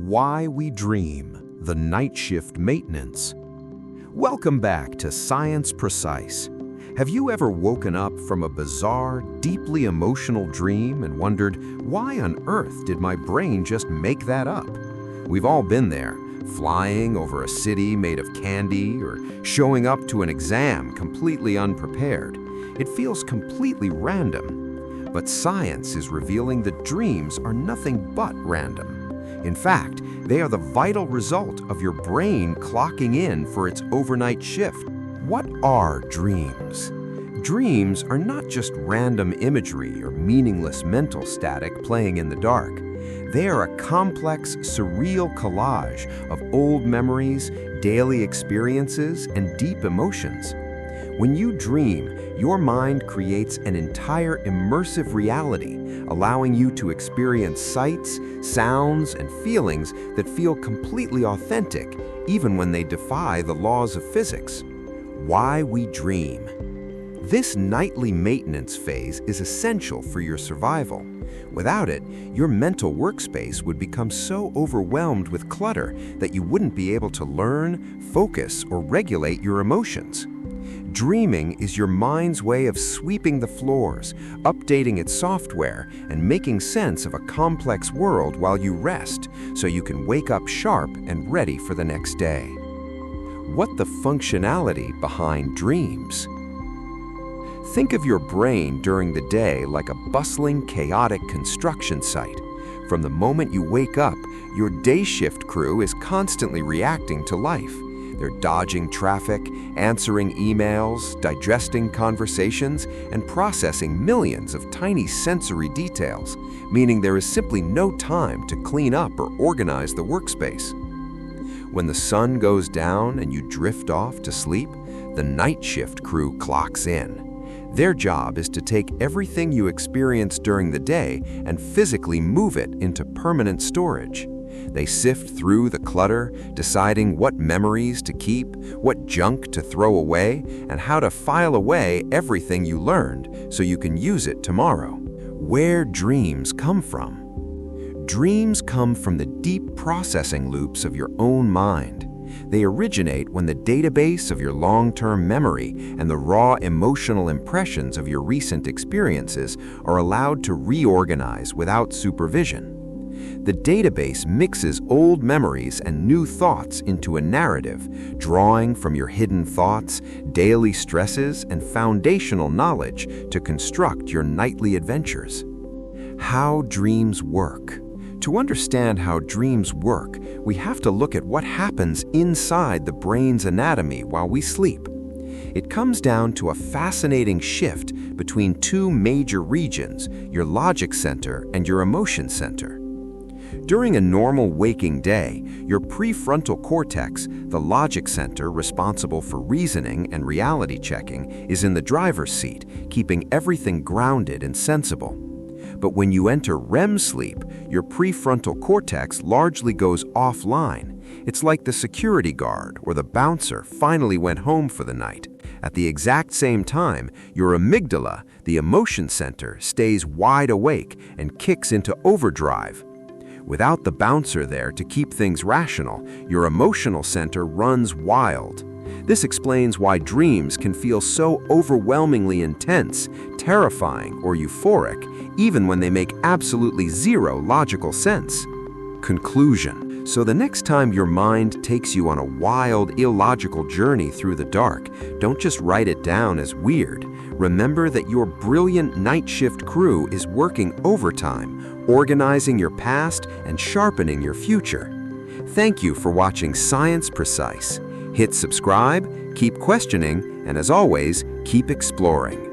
Why We Dream, the Night Shift Maintenance. Welcome back to Science Precise. Have you ever woken up from a bizarre, deeply emotional dream and wondered, why on earth did my brain just make that up? We've all been there, flying over a city made of candy or showing up to an exam completely unprepared. It feels completely random. But science is revealing that dreams are nothing but random. In fact, they are the vital result of your brain clocking in for its overnight shift. What are dreams? Dreams are not just random imagery or meaningless mental static playing in the dark. They are a complex, surreal collage of old memories, daily experiences, and deep emotions. When you dream, your mind creates an entire immersive reality, allowing you to experience sights, sounds, and feelings that feel completely authentic, even when they defy the laws of physics. Why we dream. This nightly maintenance phase is essential for your survival. Without it, your mental workspace would become so overwhelmed with clutter that you wouldn't be able to learn, focus, or regulate your emotions. Dreaming is your mind's way of sweeping the floors, updating its software, and making sense of a complex world while you rest, so you can wake up sharp and ready for the next day. What the functionality behind dreams? Think of your brain during the day like a bustling, chaotic construction site. From the moment you wake up, your day shift crew is constantly reacting to life. They're dodging traffic, answering emails, digesting conversations, and processing millions of tiny sensory details, meaning there is simply no time to clean up or organize the workspace. When the sun goes down and you drift off to sleep, the night shift crew clocks in. Their job is to take everything you experience during the day and physically move it into permanent storage. They sift through the clutter, deciding what memories to keep, what junk to throw away, and how to file away everything you learned so you can use it tomorrow. Where dreams come from? Dreams come from the deep processing loops of your own mind. They originate when the database of your long-term memory and the raw emotional impressions of your recent experiences are allowed to reorganize without supervision. The database mixes old memories and new thoughts into a narrative, drawing from your hidden thoughts, daily stresses, and foundational knowledge to construct your nightly adventures. How dreams work. To understand how dreams work, we have to look at what happens inside the brain's anatomy while we sleep. It comes down to a fascinating shift between two major regions, your logic center and your emotion center. During a normal waking day, your prefrontal cortex, the logic center responsible for reasoning and reality checking, is in the driver's seat, keeping everything grounded and sensible. But when you enter REM sleep, your prefrontal cortex largely goes offline. It's like the security guard or the bouncer finally went home for the night. At the exact same time, your amygdala, the emotion center, stays wide awake and kicks into overdrive. Without the bouncer there to keep things rational, your emotional center runs wild. This explains why dreams can feel so overwhelmingly intense, terrifying, or euphoric, even when they make absolutely zero logical sense. Conclusion. So the next time your mind takes you on a wild, illogical journey through the dark, don't just write it down as weird. Remember that your brilliant night shift crew is working overtime, organizing your past and sharpening your future. Thank you for watching Science Precise. Hit subscribe, keep questioning, and as always, keep exploring.